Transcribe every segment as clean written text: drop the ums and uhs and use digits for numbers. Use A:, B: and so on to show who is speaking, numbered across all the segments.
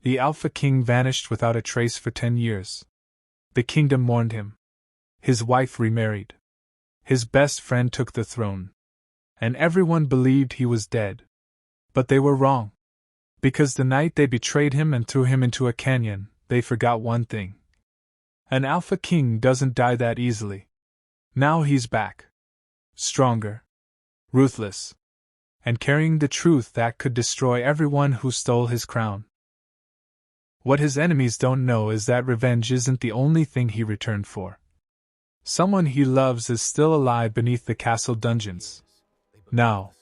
A: The Alpha King vanished without a trace for 10 years. The kingdom mourned him. His wife remarried. His best friend took the throne. And everyone believed he was dead. But they were wrong. Because the night they betrayed him and threw him into a canyon, they forgot one thing. An Alpha King doesn't die that easily. Now he's back. Stronger. Ruthless. And carrying the truth that could destroy everyone who stole his crown. What his enemies don't know is that revenge isn't the only thing he returned for. Someone he loves is still alive beneath the castle dungeons. Now,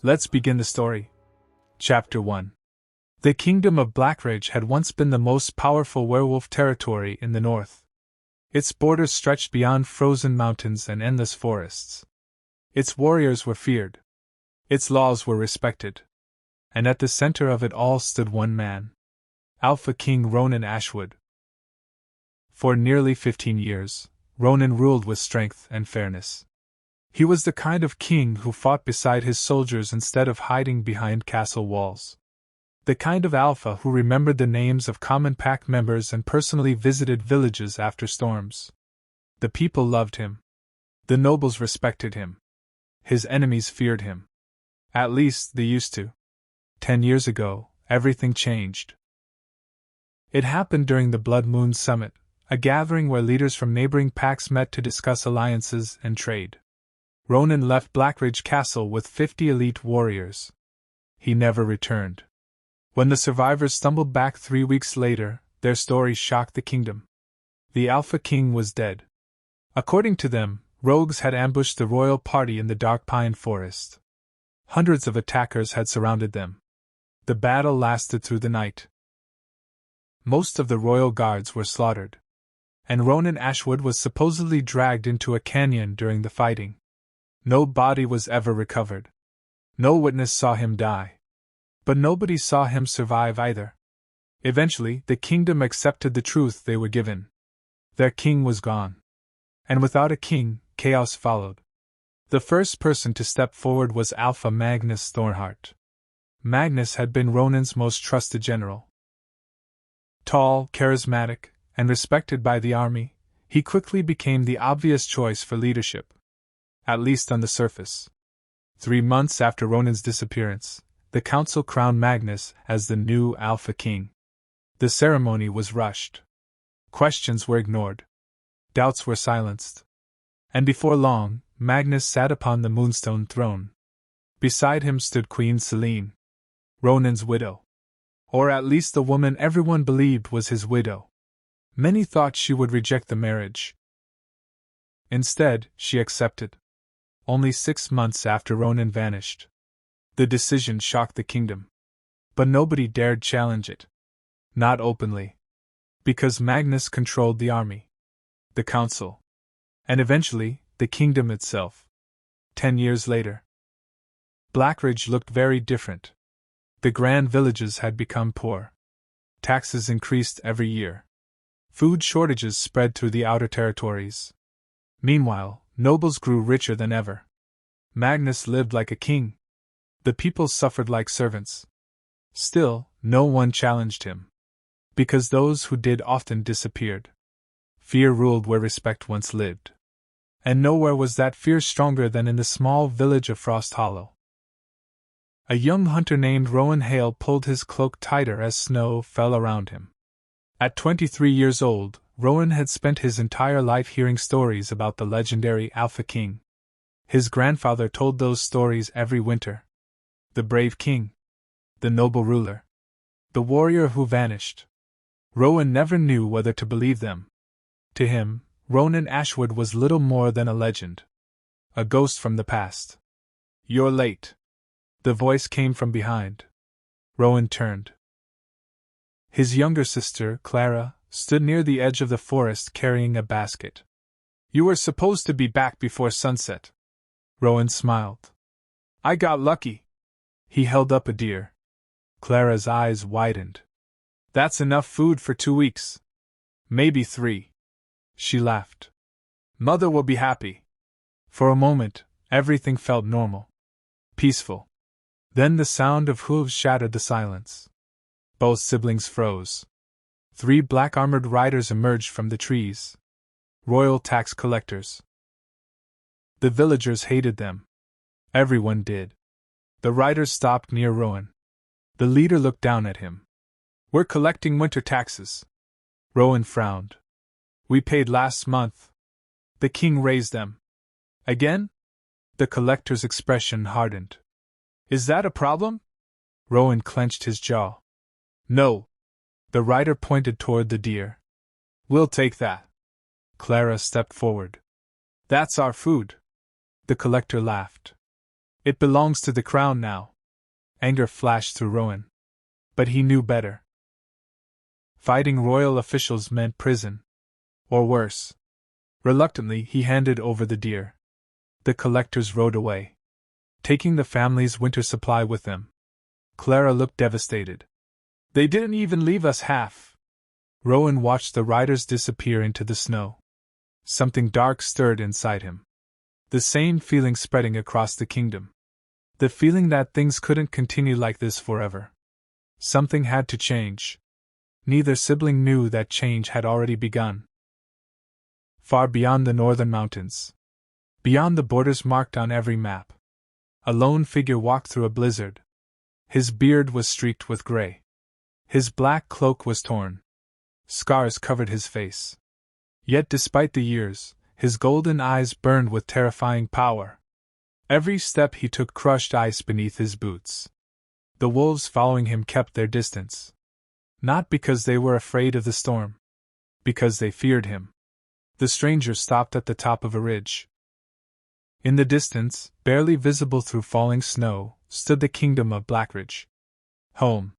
A: let's begin the story. Chapter 1. The Kingdom of Blackridge had once been the most powerful werewolf territory in the north. Its borders stretched beyond frozen mountains and endless forests. Its warriors were feared. Its laws were respected. And at the center of it all stood one man. Alpha King Ronan Ashwood. For nearly 15 years, Ronan ruled with strength and fairness. He was the kind of king who fought beside his soldiers instead of hiding behind castle walls. The kind of alpha who remembered the names of common pack members and personally visited villages after storms. The people loved him. The nobles respected him. His enemies feared him. At least they used to. 10 years ago, everything changed. It happened during the Blood Moon Summit, a gathering where leaders from neighboring packs met to discuss alliances and trade. Ronan left Blackridge Castle with 50 elite warriors. He never returned. When the survivors stumbled back 3 weeks later, their story shocked the kingdom. The Alpha King was dead. According to them, rogues had ambushed the royal party in the dark pine forest. Hundreds of attackers had surrounded them. The battle lasted through the night. Most of the royal guards were slaughtered. And Ronan Ashwood was supposedly dragged into a canyon during the fighting. No body was ever recovered. No witness saw him die. But nobody saw him survive either. Eventually, the kingdom accepted the truth they were given. Their king was gone. And without a king, chaos followed. The first person to step forward was Alpha Magnus Thornhart. Magnus had been Ronan's most trusted general. Tall, charismatic, and respected by the army, he quickly became the obvious choice for leadership. At least on the surface. 3 months after Ronan's disappearance, the council crowned Magnus as the new Alpha King. The ceremony was rushed. Questions were ignored. Doubts were silenced. And before long, Magnus sat upon the Moonstone throne. Beside him stood Queen Selene, Ronan's widow. Or at least the woman everyone believed was his widow. Many thought she would reject the marriage. Instead, she accepted. Only 6 months after Ronan vanished. The decision shocked the kingdom. But nobody dared challenge it. Not openly. Because Magnus controlled the army, the council, and eventually, the kingdom itself. 10 years later, Blackridge looked very different. The grand villages had become poor. Taxes increased every year. Food shortages spread through the outer territories. Meanwhile, nobles grew richer than ever. Magnus lived like a king. The people suffered like servants. Still, no one challenged him. Because those who did often disappeared. Fear ruled where respect once lived. And nowhere was that fear stronger than in the small village of Frost Hollow. A young hunter named Rowan Hale pulled his cloak tighter as snow fell around him. At 23 years old, Rowan had spent his entire life hearing stories about the legendary Alpha King. His grandfather told those stories every winter. The brave king. The noble ruler. The warrior who vanished. Rowan never knew whether to believe them. To him, Ronan Ashwood was little more than a legend. A ghost from the past. "You're late." The voice came from behind. Rowan turned. His younger sister, Clara, stood near the edge of the forest carrying a basket. "You were supposed to be back before sunset." Rowan smiled. "I got lucky." He held up a deer. Clara's eyes widened. "That's enough food for 2 weeks. Maybe 3. She laughed. "Mother will be happy." For a moment, everything felt normal. Peaceful. Then the sound of hooves shattered the silence. Both siblings froze. 3 black armored riders emerged from the trees. Royal tax collectors. The villagers hated them. Everyone did. The riders stopped near Rowan. The leader looked down at him. "We're collecting winter taxes." Rowan frowned. "We paid last month." The king raised them. "Again?" The collector's expression hardened. "Is that a problem?" Rowan clenched his jaw. "No." The rider pointed toward the deer. "We'll take that." Clara stepped forward. "That's our food." The collector laughed. "It belongs to the crown now." Anger flashed through Rowan. But he knew better. Fighting royal officials meant prison. Or worse. Reluctantly, he handed over the deer. The collectors rode away, taking the family's winter supply with them. Clara looked devastated. "They didn't even leave us half." Rowan watched the riders disappear into the snow. Something dark stirred inside him. The same feeling spreading across the kingdom. The feeling that things couldn't continue like this forever. Something had to change. Neither sibling knew that change had already begun. Far beyond the northern mountains, beyond the borders marked on every map, a lone figure walked through a blizzard. His beard was streaked with gray. His black cloak was torn. Scars covered his face. Yet despite the years, his golden eyes burned with terrifying power. Every step he took crushed ice beneath his boots. The wolves following him kept their distance. Not because they were afraid of the storm. Because they feared him. The stranger stopped at the top of a ridge. In the distance, barely visible through falling snow, stood the kingdom of Blackridge. Home.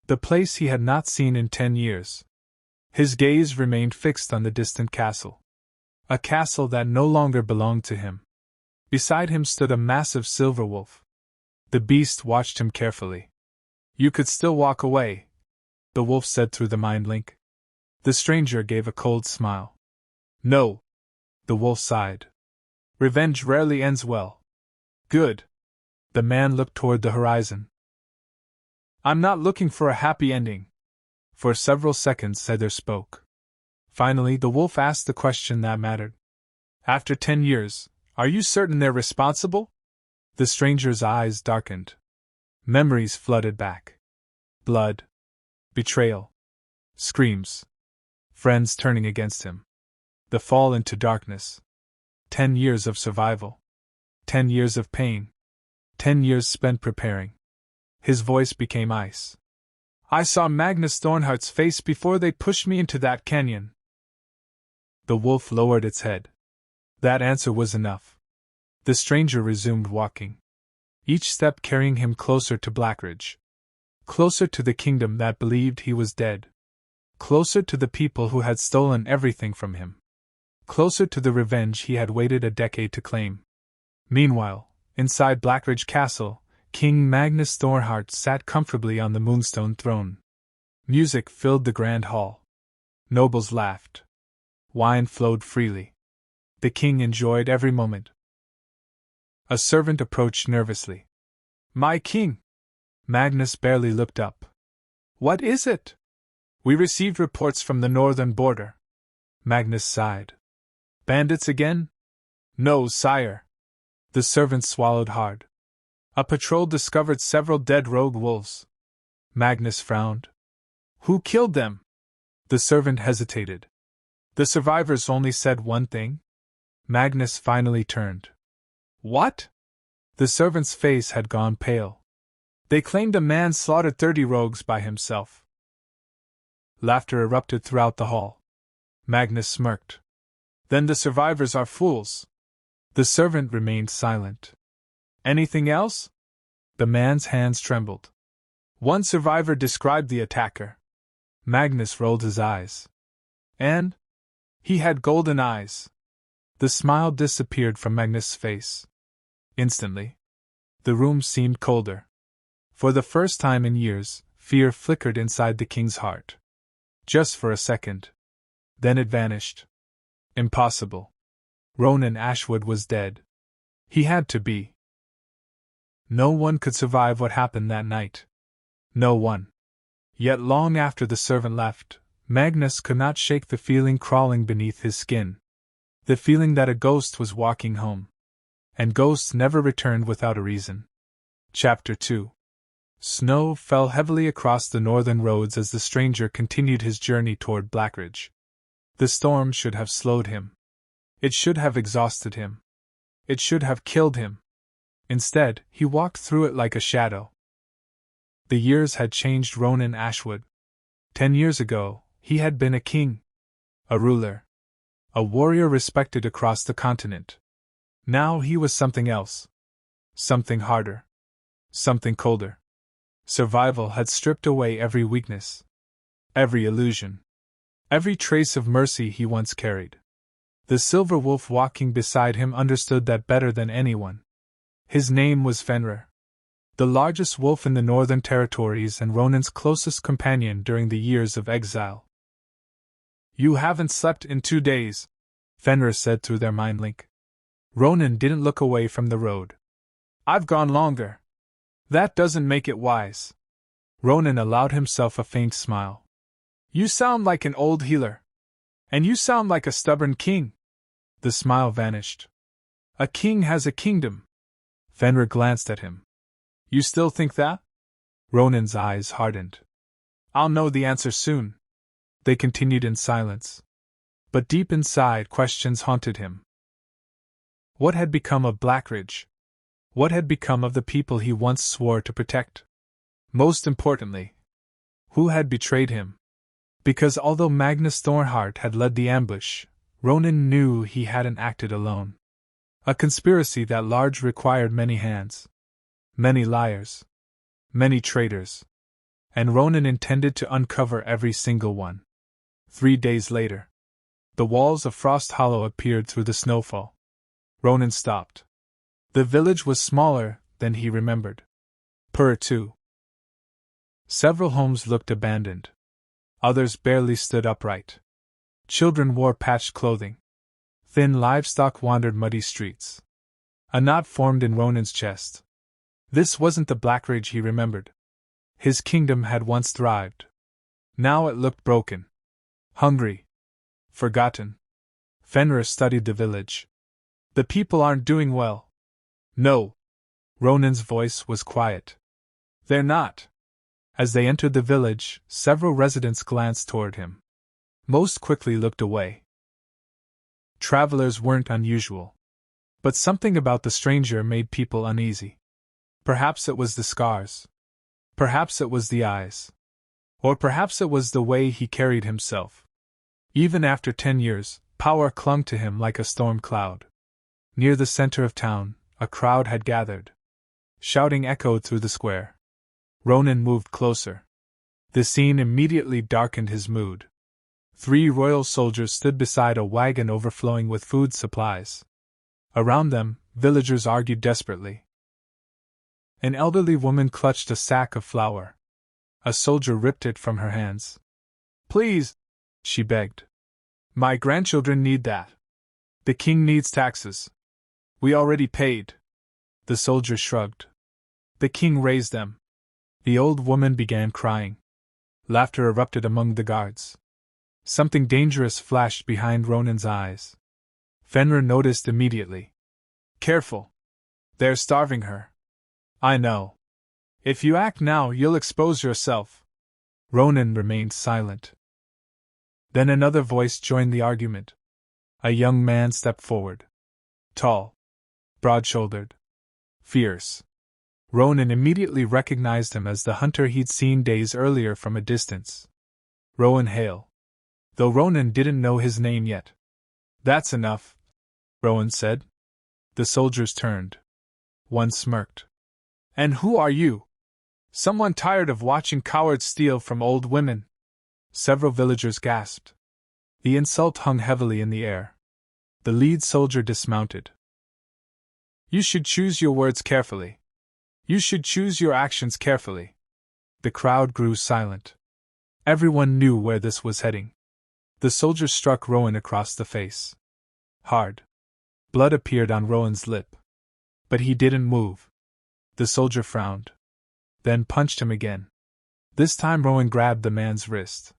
A: The place he had not seen in 10 years. His gaze remained fixed on the distant castle. A castle that no longer belonged to him. Beside him stood a massive silver wolf. The beast watched him carefully. "You could still walk away," the wolf said through the mind link. The stranger gave a cold smile. "No." The wolf sighed. "Revenge rarely ends well." "Good." The man looked toward the horizon. "I'm not looking for a happy ending." For several seconds Heather spoke. Finally, the wolf asked the question that mattered. "After 10 years, are you certain they're responsible?" The stranger's eyes darkened. Memories flooded back. Blood. Betrayal. Screams. Friends turning against him. The fall into darkness. 10 years of survival. 10 years of pain. 10 years spent preparing. His voice became ice. "I saw Magnus Thornhart's face before they pushed me into that canyon." The wolf lowered its head. That answer was enough. The stranger resumed walking. Each step carrying him closer to Blackridge. Closer to the kingdom that believed he was dead. Closer to the people who had stolen everything from him. Closer to the revenge he had waited a decade to claim. Meanwhile, inside Blackridge Castle, King Magnus Thornhart sat comfortably on the moonstone throne. Music filled the grand hall. Nobles laughed. Wine flowed freely. The king enjoyed every moment. A servant approached nervously. "My king!" Magnus barely looked up. "What is it?" "We received reports from the northern border." Magnus sighed. "Bandits again?" "No, sire." The servant swallowed hard. "A patrol discovered several dead rogue wolves." Magnus frowned. "Who killed them?" The servant hesitated. "The survivors only said one thing." Magnus finally turned. "What?" The servant's face had gone pale. "They claimed a man slaughtered 30 rogues by himself." Laughter erupted throughout the hall. Magnus smirked. "Then the survivors are fools." The servant remained silent. "Anything else?" The man's hands trembled. "One survivor described the attacker." Magnus rolled his eyes. "And?" "He had golden eyes." The smile disappeared from Magnus' face. Instantly, the room seemed colder. For the first time in years, fear flickered inside the king's heart. Just for a second. Then it vanished. Impossible. Ronan Ashwood was dead. He had to be. No one could survive what happened that night. No one. Yet long after the servant left, Magnus could not shake the feeling crawling beneath his skin. The feeling that a ghost was walking home. And ghosts never returned without a reason. Chapter 2. Snow fell heavily across the northern roads as the stranger continued his journey toward Blackridge. The storm should have slowed him. It should have exhausted him. It should have killed him. Instead, he walked through it like a shadow. The years had changed Ronan Ashwood. 10 years ago, he had been a king, a ruler, a warrior respected across the continent. Now he was something else. Something harder. Something colder. Survival had stripped away every weakness, every illusion, every trace of mercy he once carried. The silver wolf walking beside him understood that better than anyone. His name was Fenrir, the largest wolf in the northern territories and Ronan's closest companion during the years of exile. "You haven't slept in 2 days," Fenrir said through their mind link. Ronan didn't look away from the road. "I've gone longer." "That doesn't make it wise." Ronan allowed himself a faint smile. "You sound like an old healer. And you sound like a stubborn king." The smile vanished. "A king has a kingdom." Fenrir glanced at him. "You still think that?" Ronan's eyes hardened. "I'll know the answer soon." They continued in silence. But deep inside, questions haunted him. What had become of Blackridge? What had become of the people he once swore to protect? Most importantly, who had betrayed him? Because although Magnus Thornheart had led the ambush, Ronan knew he hadn't acted alone. A conspiracy that large required many hands, many liars, many traitors, and Ronan intended to uncover every single one. 3 days later, the walls of Frost Hollow appeared through the snowfall. Ronan stopped. The village was smaller than he remembered. Too. Several homes looked abandoned. Others barely stood upright. Children wore patched clothing. Thin livestock wandered muddy streets. A knot formed in Ronan's chest. This wasn't the Blackridge he remembered. His kingdom had once thrived. Now it looked broken. Hungry. Forgotten. Fenrir studied the village. "The people aren't doing well." "No." Ronan's voice was quiet. "They're not." As they entered the village, several residents glanced toward him. Most quickly looked away. Travelers weren't unusual. But something about the stranger made people uneasy. Perhaps it was the scars. Perhaps it was the eyes. Or perhaps it was the way he carried himself. Even after 10 years, power clung to him like a storm cloud. Near the center of town, a crowd had gathered. Shouting echoed through the square. Ronan moved closer. The scene immediately darkened his mood. 3 royal soldiers stood beside a wagon overflowing with food supplies. Around them, villagers argued desperately. An elderly woman clutched a sack of flour. A soldier ripped it from her hands. "Please," she begged. "My grandchildren need that. The king needs taxes. We already paid." The soldier shrugged. "The king raised them." The old woman began crying. Laughter erupted among the guards. Something dangerous flashed behind Ronan's eyes. Fenrir noticed immediately. "Careful. They're starving her." "I know. If you act now, you'll expose yourself." Ronan remained silent. Then another voice joined the argument. A young man stepped forward. Tall. Broad-shouldered. Fierce. Ronan immediately recognized him as the hunter he'd seen days earlier from a distance. Rowan Hale. Though Ronan didn't know his name yet. "That's enough," Rowan said. The soldiers turned. One smirked. "And who are you?" "Someone tired of watching cowards steal from old women." Several villagers gasped. The insult hung heavily in the air. The lead soldier dismounted. "You should choose your words carefully. You should choose your actions carefully." The crowd grew silent. Everyone knew where this was heading. The soldier struck Rowan across the face. Hard. Blood appeared on Rowan's lip. But he didn't move. The soldier frowned. Then punched him again. This time Rowan grabbed the man's wrist.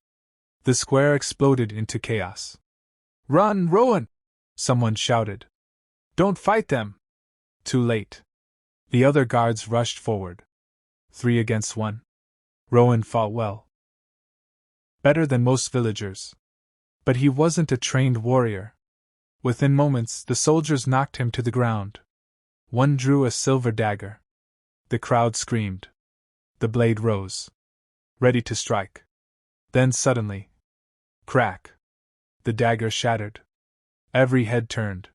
A: The square exploded into chaos. "Run, Rowan!" someone shouted. "Don't fight them!" Too late. The other guards rushed forward. 3 against 1. Rowan fought well. Better than most villagers. But he wasn't a trained warrior. Within moments, the soldiers knocked him to the ground. One drew a silver dagger. The crowd screamed. The blade rose, ready to strike. Then suddenly, crack! The dagger shattered. Every head turned.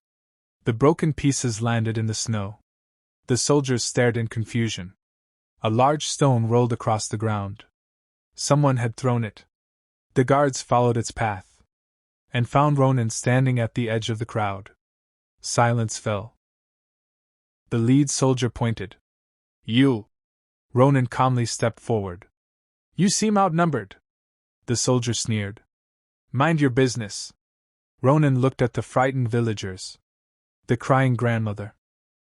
A: The broken pieces landed in the snow. The soldiers stared in confusion. A large stone rolled across the ground. Someone had thrown it. The guards followed its path and found Ronan standing at the edge of the crowd. Silence fell. The lead soldier pointed. "You!" Ronan calmly stepped forward. "You seem outnumbered." The soldier sneered. "Mind your business." Ronan looked at the frightened villagers. The crying grandmother.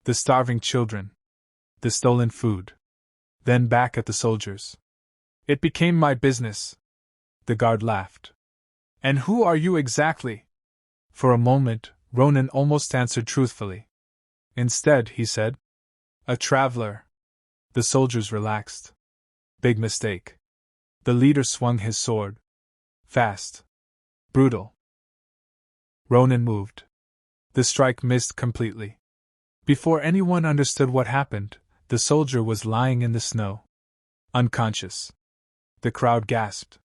A: The starving children. The stolen food. Then back at the soldiers. "It became my business." The guard laughed. "And who are you exactly?" For a moment, Ronan almost answered truthfully. Instead, he said, "A traveler." The soldiers relaxed. Big mistake. The leader swung his sword. Fast. Brutal. Ronan moved. The strike missed completely. Before anyone understood what happened, the soldier was lying in the snow. Unconscious. The crowd gasped.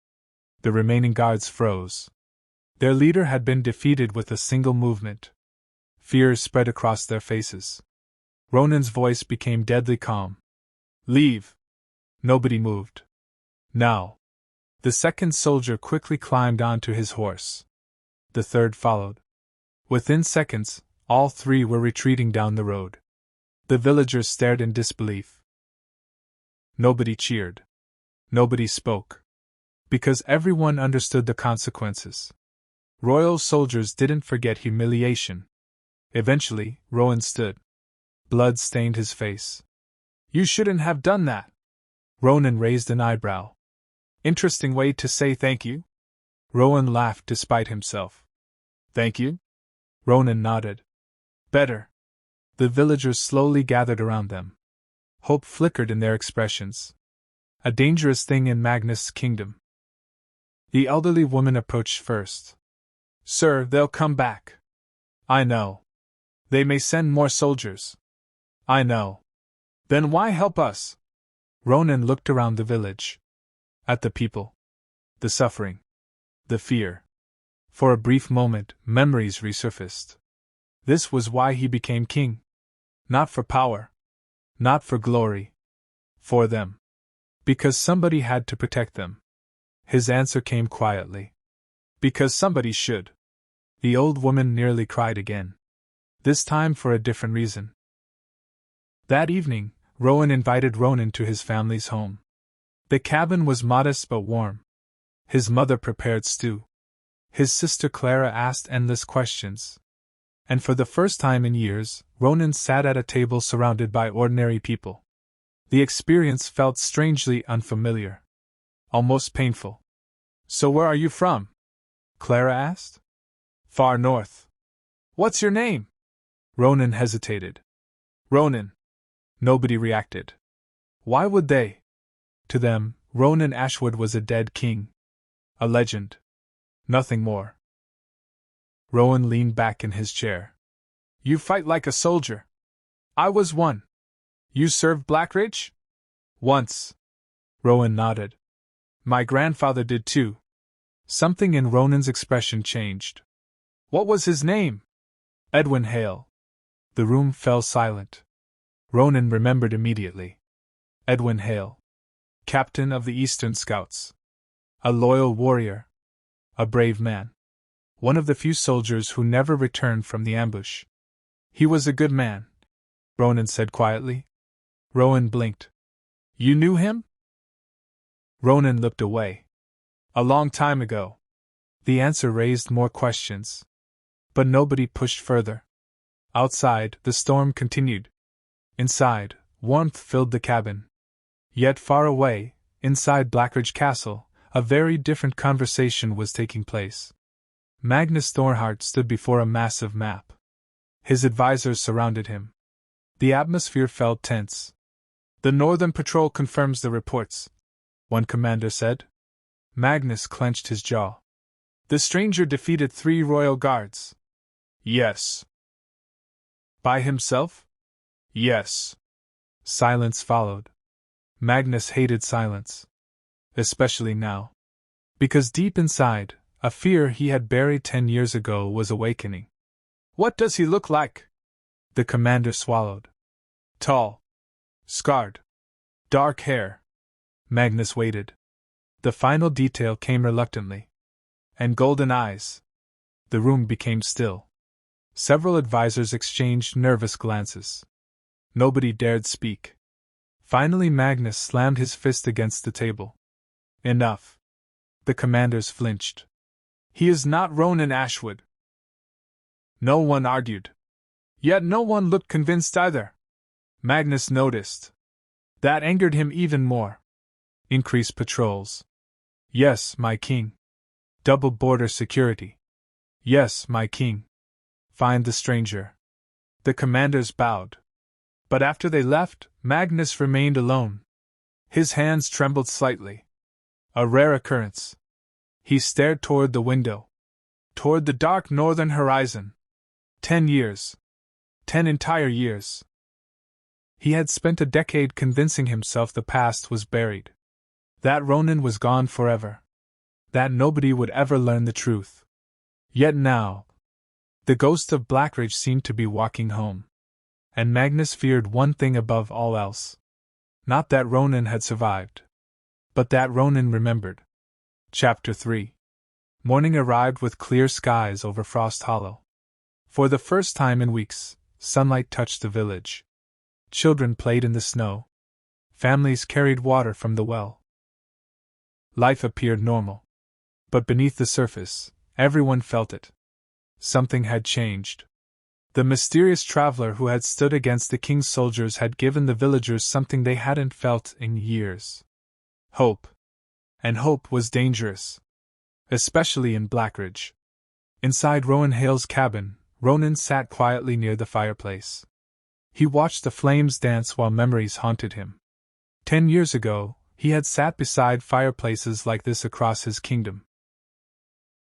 A: The remaining guards froze. Their leader had been defeated with a single movement. Fear spread across their faces. Ronan's voice became deadly calm. "Leave." Nobody moved. "Now." The second soldier quickly climbed onto his horse. The third followed. Within seconds, all 3 were retreating down the road. The villagers stared in disbelief. Nobody cheered. Nobody spoke. Because everyone understood the consequences. Royal soldiers didn't forget humiliation. Eventually, Rowan stood. Blood stained his face. "You shouldn't have done that." Ronan raised an eyebrow. "Interesting way to say thank you." Rowan laughed despite himself. "Thank you?" Ronan nodded. "Better." The villagers slowly gathered around them. Hope flickered in their expressions. A dangerous thing in Magnus' kingdom. The elderly woman approached first. "Sir, they'll come back." "I know." "They may send more soldiers." "I know." "Then why help us?" Ronan looked around the village. At the people. The suffering. The fear. For a brief moment, memories resurfaced. This was why he became king. Not for power. Not for glory. For them. Because somebody had to protect them. His answer came quietly. "Because somebody should." The old woman nearly cried again. This time for a different reason. That evening, Rowan invited Ronan to his family's home. The cabin was modest but warm. His mother prepared stew. His sister Clara asked endless questions. And for the first time in years, Ronan sat at a table surrounded by ordinary people. The experience felt strangely unfamiliar. Almost painful. "So where are you from?" Clara asked. "Far north." "What's your name?" Ronan hesitated. "Ronan." Nobody reacted. Why would they? To them, Ronan Ashwood was a dead king. A legend. Nothing more. Rowan leaned back in his chair. "You fight like a soldier." "I was one." "You served Blackridge?" "Once." Rowan nodded. "My grandfather did too." Something in Ronan's expression changed. "What was his name?" "Edwin Hale." The room fell silent. Ronan remembered immediately. Edwin Hale. Captain of the Eastern Scouts. A loyal warrior. A brave man. One of the few soldiers who never returned from the ambush. "He was a good man," Ronan said quietly. Rowan blinked. "You knew him?" Ronan looked away. "A long time ago." The answer raised more questions. But nobody pushed further. Outside, the storm continued. Inside, warmth filled the cabin. Yet far away, inside Blackridge Castle, a very different conversation was taking place. Magnus Thornhart stood before a massive map. His advisors surrounded him. The atmosphere felt tense. "The Northern Patrol confirms the reports," one commander said. Magnus clenched his jaw. "The stranger defeated 3 royal guards." "Yes." "By himself?" "Yes." Silence followed. Magnus hated silence. Especially now. Because deep inside, a fear he had buried 10 years ago was awakening. "What does he look like?" The commander swallowed. "Tall. Scarred. Dark hair." Magnus waited. The final detail came reluctantly. "And golden eyes." The room became still. Several advisors exchanged nervous glances. Nobody dared speak. Finally, Magnus slammed his fist against the table. "Enough." The commanders flinched. "He is not Ronan Ashwood." No one argued. Yet no one looked convinced either. Magnus noticed. That angered him even more. Increase patrols. "Yes, my king." Double border security. "Yes, my king." Find the stranger. The commanders bowed. But after they left, Magnus remained alone. His hands trembled slightly. A rare occurrence. He stared toward the window. Toward the dark northern horizon. 10 years. 10 entire years. He had spent a decade convincing himself the past was buried. That Ronan was gone forever. That nobody would ever learn the truth. Yet now, the ghost of Blackridge seemed to be walking home. And Magnus feared one thing above all else. Not that Ronan had survived. But that Ronan remembered. Chapter 3. Morning arrived with clear skies over Frost Hollow. For the first time in weeks, sunlight touched the village. Children played in the snow. Families carried water from the well. Life appeared normal. But beneath the surface, everyone felt it. Something had changed. The mysterious traveler who had stood against the king's soldiers had given the villagers something they hadn't felt in years. Hope. And hope was dangerous. Especially in Blackridge. Inside Rowan Hale's cabin, Ronan sat quietly near the fireplace. He watched the flames dance while memories haunted him. 10 years ago, he had sat beside fireplaces like this across his kingdom.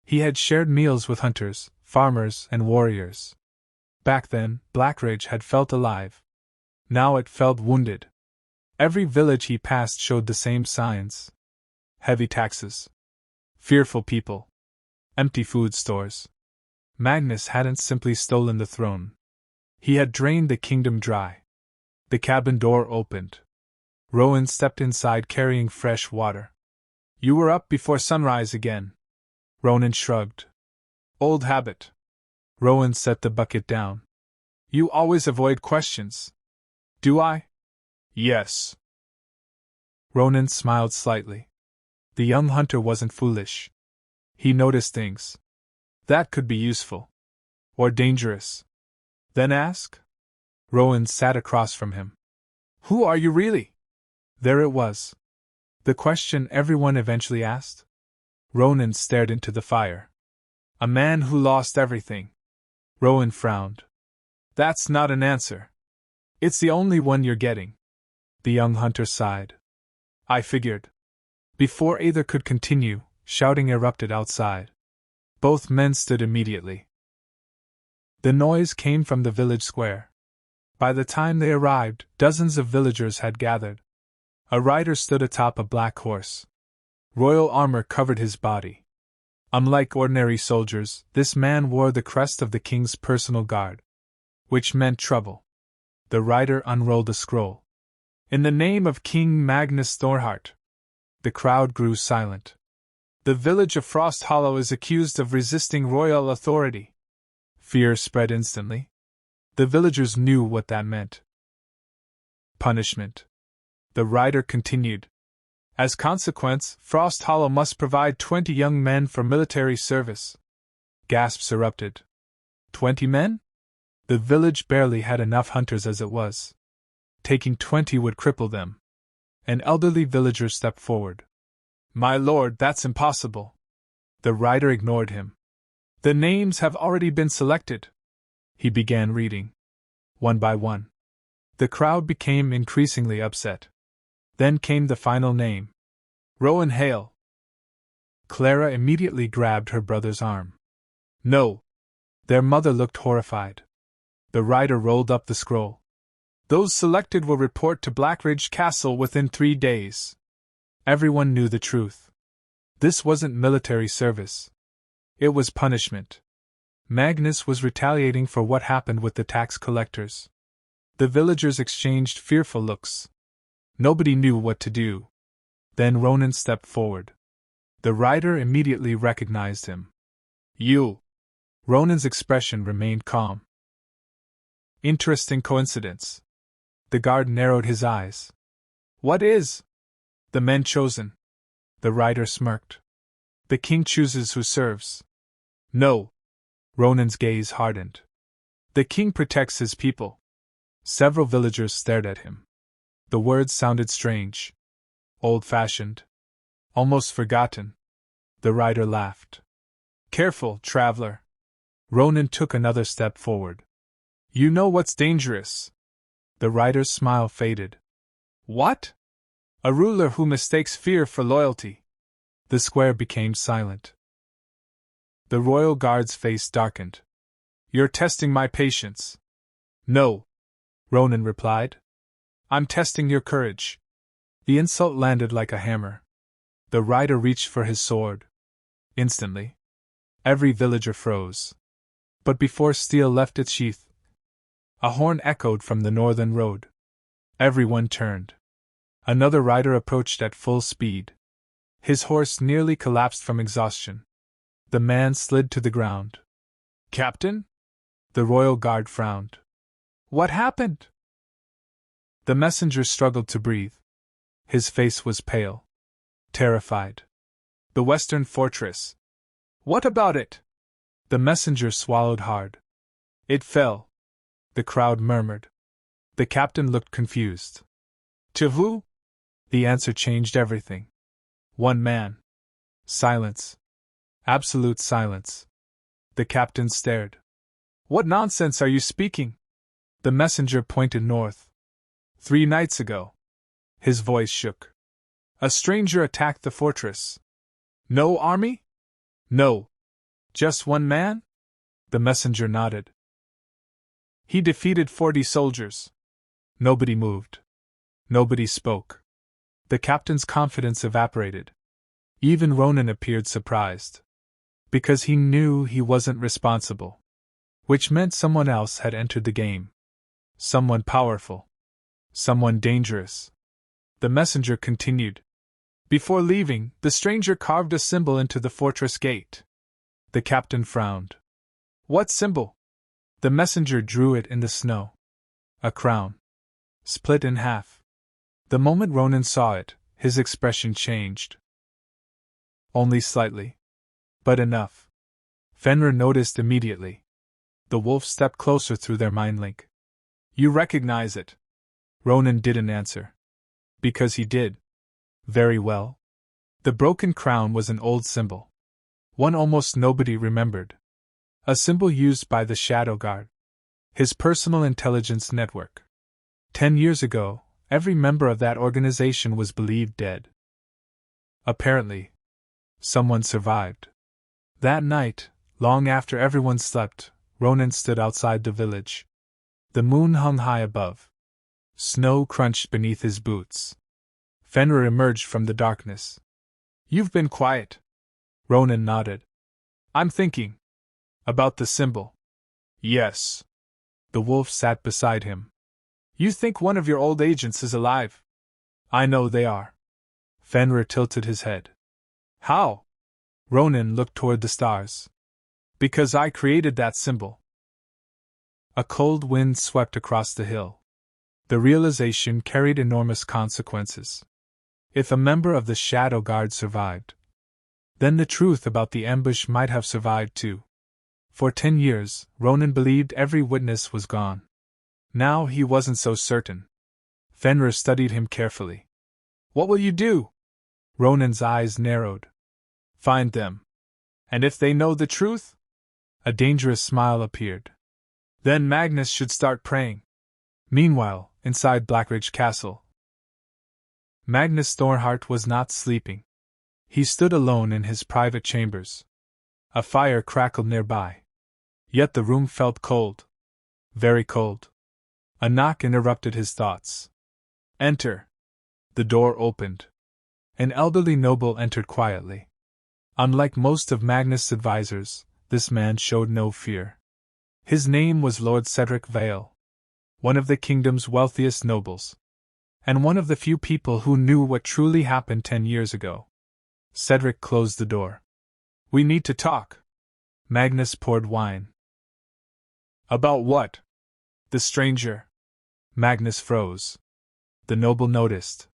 A: He had shared meals with hunters, farmers, and warriors. Back then, Blackridge had felt alive. Now it felt wounded. Every village he passed showed the same signs. Heavy taxes. Fearful people. Empty food stores. Magnus hadn't simply stolen the throne. He had drained the kingdom dry. The cabin door opened. Rowan stepped inside carrying fresh water. "You were up before sunrise again." Ronan shrugged. "Old habit." Rowan set the bucket down. "You always avoid questions." "Do I?" "Yes." Ronan smiled slightly. The young hunter wasn't foolish. He noticed things. That could be useful. Or dangerous. "Then ask?" Rowan sat across from him. "Who are you really?" There it was. The question everyone eventually asked. Ronan stared into the fire. "A man who lost everything." Rowan frowned. "That's not an answer. It's the only one you're getting." The young hunter sighed. "I figured." Before either could continue, shouting erupted outside. Both men stood immediately. The noise came from the village square. By the time they arrived, dozens of villagers had gathered. A rider stood atop a black horse. Royal armor covered his body. Unlike ordinary soldiers, this man wore the crest of the king's personal guard. Which meant trouble. The rider unrolled a scroll. "In the name of King Magnus Thornhart." The crowd grew silent. "The village of Frost Hollow is accused of resisting royal authority." Fear spread instantly. The villagers knew what that meant. Punishment. The rider continued. "As consequence, Frost Hollow must provide 20 young men for military service." Gasps erupted. 20 men? The village barely had enough hunters as it was. Taking 20 would cripple them. An elderly villager stepped forward. My lord, that's impossible. The rider ignored him. The names have already been selected. He began reading. One by one. The crowd became increasingly upset. Then came the final name. Rowan Hale. Clara immediately grabbed her brother's arm. No. Their mother looked horrified. The rider rolled up the scroll. Those selected will report to Blackridge Castle within 3 days. Everyone knew the truth. This wasn't military service. It was punishment. Magnus was retaliating for what happened with the tax collectors. The villagers exchanged fearful looks. Nobody knew what to do. Then Ronan stepped forward. The rider immediately recognized him. You. Ronan's expression remained calm. Interesting coincidence. The guard narrowed his eyes. What is? The men chosen. The rider smirked. The king chooses who serves. No. Ronan's gaze hardened. The king protects his people. Several villagers stared at him. The words sounded strange. Old-fashioned. Almost forgotten. The rider laughed. Careful, traveler. Ronan took another step forward. You know what's dangerous. The rider's smile faded. What? A ruler who mistakes fear for loyalty. The square became silent. The royal guard's face darkened. You're testing my patience. No. Ronan replied. I'm testing your courage. The insult landed like a hammer. The rider reached for his sword. Instantly. Every villager froze. But before steel left its sheath, a horn echoed from the northern road. Everyone turned. Another rider approached at full speed. His horse nearly collapsed from exhaustion. The man slid to the ground. Captain? The royal guard frowned. What happened? The messenger struggled to breathe. His face was pale. Terrified. The western fortress. What about it? The messenger swallowed hard. It fell. The crowd murmured. The captain looked confused. To who? The answer changed everything. One man. Silence. Absolute silence. The captain stared. What nonsense are you speaking? The messenger pointed north. 3 nights ago. His voice shook. A stranger attacked the fortress. No army? No. Just one man? The messenger nodded. He defeated 40 soldiers. Nobody moved. Nobody spoke. The captain's confidence evaporated. Even Ronan appeared surprised. Because he knew he wasn't responsible. Which meant someone else had entered the game. Someone powerful. Someone dangerous. The messenger continued. Before leaving, the stranger carved a symbol into the fortress gate. The captain frowned. What symbol? The messenger drew it in the snow. A crown. Split in half. The moment Ronan saw it, his expression changed. Only slightly. But enough. Fenrir noticed immediately. The wolf stepped closer through their mind link. You recognize it? Ronan didn't answer. Because he did. Very well. The broken crown was an old symbol. One almost nobody remembered. A symbol used by the Shadow Guard. His personal intelligence network. 10 years ago, every member of that organization was believed dead. Apparently, someone survived. That night, long after everyone slept, Ronan stood outside the village. The moon hung high above. Snow crunched beneath his boots. Fenrir emerged from the darkness. You've been quiet. Ronan nodded. I'm thinking. About the symbol. Yes. The wolf sat beside him. You think one of your old agents is alive? I know they are. Fenrir tilted his head. How? Ronan looked toward the stars. Because I created that symbol. A cold wind swept across the hill. The realization carried enormous consequences. If a member of the Shadow Guard survived, then the truth about the ambush might have survived too. For 10 years, Ronan believed every witness was gone. Now he wasn't so certain. Fenrir studied him carefully. What will you do? Ronan's eyes narrowed. Find them. And if they know the truth? A dangerous smile appeared. Then Magnus should start praying. Meanwhile, inside Blackridge Castle, Magnus Thornhart was not sleeping. He stood alone in his private chambers. A fire crackled nearby. Yet the room felt cold. Very cold. A knock interrupted his thoughts. Enter. The door opened. An elderly noble entered quietly. Unlike most of Magnus' advisors, this man showed no fear. His name was Lord Cedric Vale, one of the kingdom's wealthiest nobles, and one of the few people who knew what truly happened 10 years ago. Cedric closed the door. We need to talk. Magnus poured wine. About what? The stranger. Magnus froze. The noble noticed.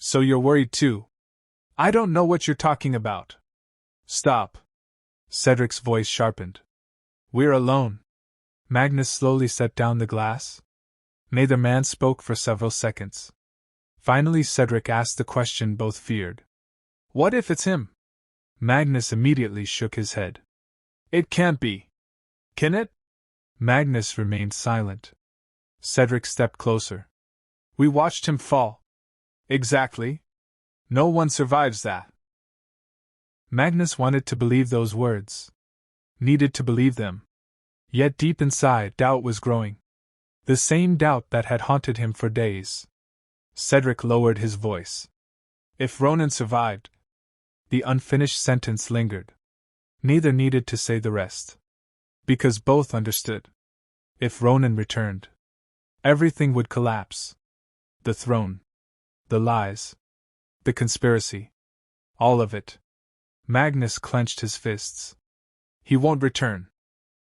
A: So you're worried too? I don't know what you're talking about. Stop. Cedric's voice sharpened. We're alone. Magnus slowly set down the glass. Neither man spoke for several seconds. Finally Cedric asked the question both feared. What if it's him? Magnus immediately shook his head. It can't be. Can it? Magnus remained silent. Cedric stepped closer. We watched him fall. Exactly. No one survives that. Magnus wanted to believe those words. Needed to believe them. Yet deep inside, doubt was growing. The same doubt that had haunted him for days. Cedric lowered his voice. If Ronan survived. The unfinished sentence lingered. Neither needed to say the rest. Because both understood. If Ronan returned, everything would collapse. The throne. The lies. The conspiracy. All of it. Magnus clenched his fists. He won't return.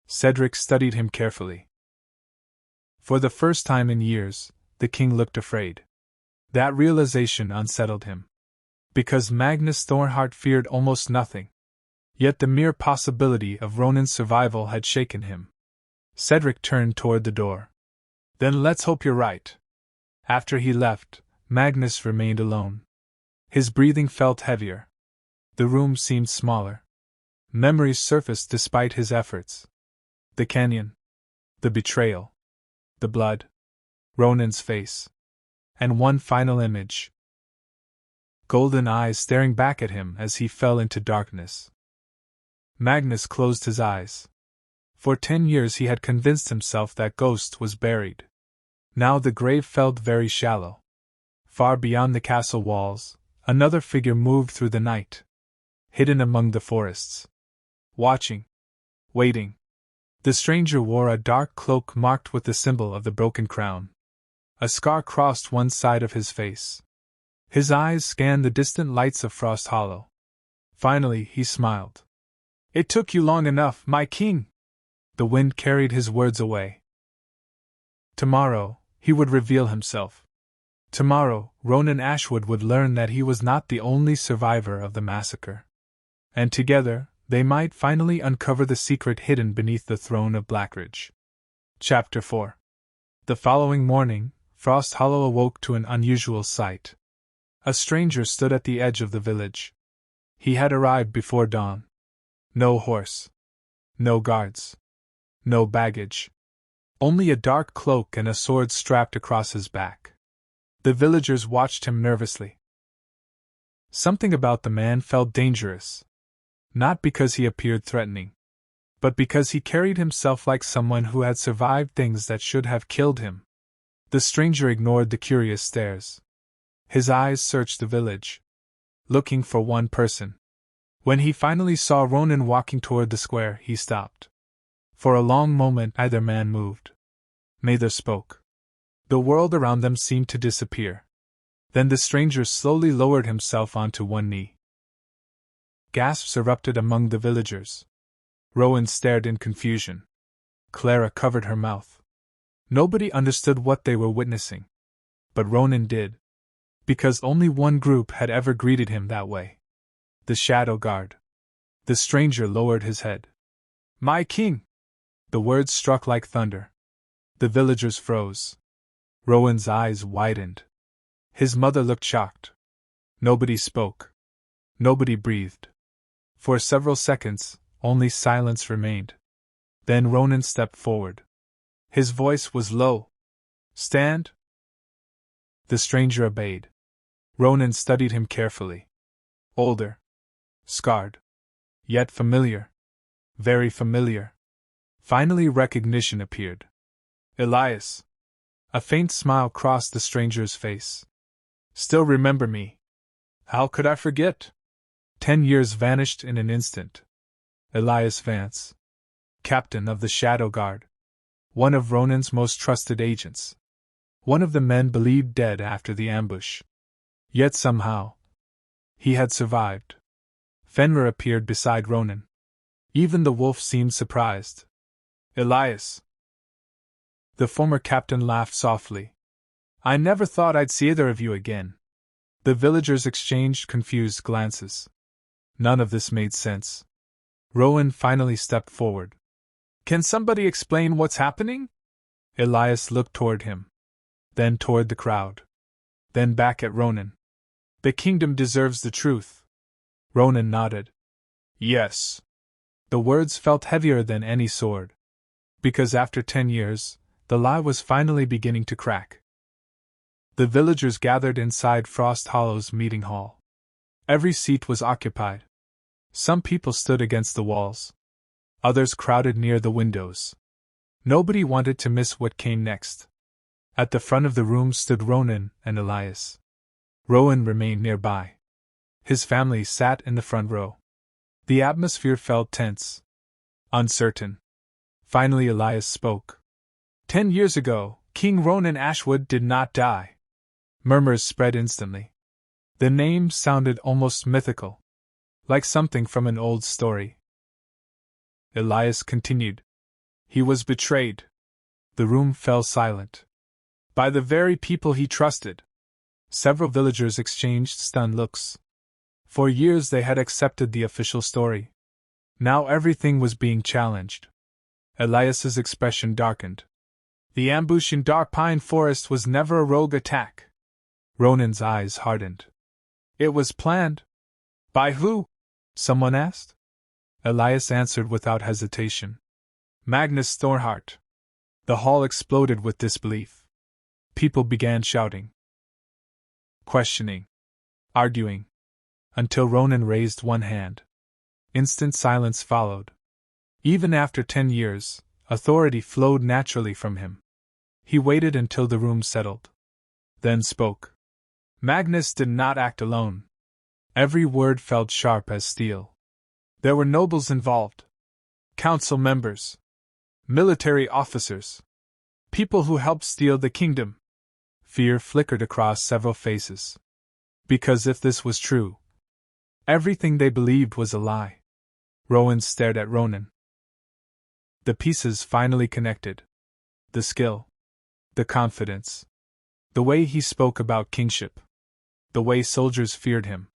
A: Cedric studied him carefully. For the first time in years, the king looked afraid. That realization unsettled him. Because Magnus Thornhart feared almost nothing. Yet the mere possibility of Ronan's survival had shaken him. Cedric turned toward the door. Then let's hope you're right. After he left, Magnus remained alone. His breathing felt heavier. The room seemed smaller. Memories surfaced despite his efforts. The canyon. The betrayal. The blood. Ronan's face. And one final image. Golden eyes staring back at him as he fell into darkness. Magnus closed his eyes. For 10 years he had convinced himself that Ghost was buried. Now the grave felt very shallow. Far beyond the castle walls, another figure moved through the night. Hidden among the forests. Watching. Waiting. The stranger wore a dark cloak marked with the symbol of the broken crown. A scar crossed one side of his face. His eyes scanned the distant lights of Frost Hollow. Finally, he smiled. It took you long enough, my king! The wind carried his words away. Tomorrow, he would reveal himself. Tomorrow, Ronan Ashwood would learn that he was not the only survivor of the massacre. And together, they might finally uncover the secret hidden beneath the throne of Blackridge. Chapter 4. The following morning, Frost Hollow awoke to an unusual sight. A stranger stood at the edge of the village. He had arrived before dawn. No horse. No guards. No baggage. Only a dark cloak and a sword strapped across his back. The villagers watched him nervously. Something about the man felt dangerous. Not because he appeared threatening, but because he carried himself like someone who had survived things that should have killed him. The stranger ignored the curious stares. His eyes searched the village, looking for one person. When he finally saw Ronan walking toward the square, he stopped. For a long moment neither man moved. Neither spoke. The world around them seemed to disappear. Then the stranger slowly lowered himself onto one knee. Gasps erupted among the villagers. Rowan stared in confusion. Clara covered her mouth. Nobody understood what they were witnessing. But Ronan did. Because only one group had ever greeted him that way. The Shadow Guard. The stranger lowered his head. My king! The words struck like thunder. The villagers froze. Rowan's eyes widened. His mother looked shocked. Nobody spoke. Nobody breathed. For several seconds, only silence remained. Then Ronan stepped forward. His voice was low. "Stand." The stranger obeyed. Ronan studied him carefully. Older. Scarred. Yet familiar. Very familiar. Finally recognition appeared. "Elias." A faint smile crossed the stranger's face. "Still remember me?" "How could I forget?" 10 years vanished in an instant. Elias Vance. Captain of the Shadow Guard. One of Ronan's most trusted agents. One of the men believed dead after the ambush. Yet somehow, he had survived. Fenrir appeared beside Ronan. Even the wolf seemed surprised. "Elias." The former captain laughed softly. "I never thought I'd see either of you again." The villagers exchanged confused glances. None of this made sense. Rowan finally stepped forward. "Can somebody explain what's happening?" Elias looked toward him. Then toward the crowd. Then back at Ronan. "The kingdom deserves the truth." Ronan nodded. "Yes." The words felt heavier than any sword. Because after 10 years, the lie was finally beginning to crack. The villagers gathered inside Frost Hollow's meeting hall. Every seat was occupied. Some people stood against the walls. Others crowded near the windows. Nobody wanted to miss what came next. At the front of the room stood Ronan and Elias. Rowan remained nearby. His family sat in the front row. The atmosphere felt tense. Uncertain. Finally Elias spoke. 10 years ago, King Ronan Ashwood did not die." Murmurs spread instantly. The name sounded almost mythical. Like something from an old story. Elias continued. "He was betrayed." The room fell silent. "By the very people he trusted." Several villagers exchanged stunned looks. For years they had accepted the official story. Now everything was being challenged. Elias's expression darkened. "The ambush in Dark Pine Forest was never a rogue attack." Ronan's eyes hardened. "It was planned." "By who?" someone asked. Elias answered without hesitation. "Magnus Thornhart." The hall exploded with disbelief. People began shouting. Questioning. Arguing. Until Ronan raised one hand. Instant silence followed. Even after 10 years, authority flowed naturally from him. He waited until the room settled. Then spoke. "Magnus did not act alone." Every word felt sharp as steel. "There were nobles involved. Council members. Military officers. People who helped steal the kingdom." Fear flickered across several faces. Because if this was true, everything they believed was a lie. Rowan stared at Ronan. The pieces finally connected. The skill. The confidence. The way he spoke about kingship. The way soldiers feared him.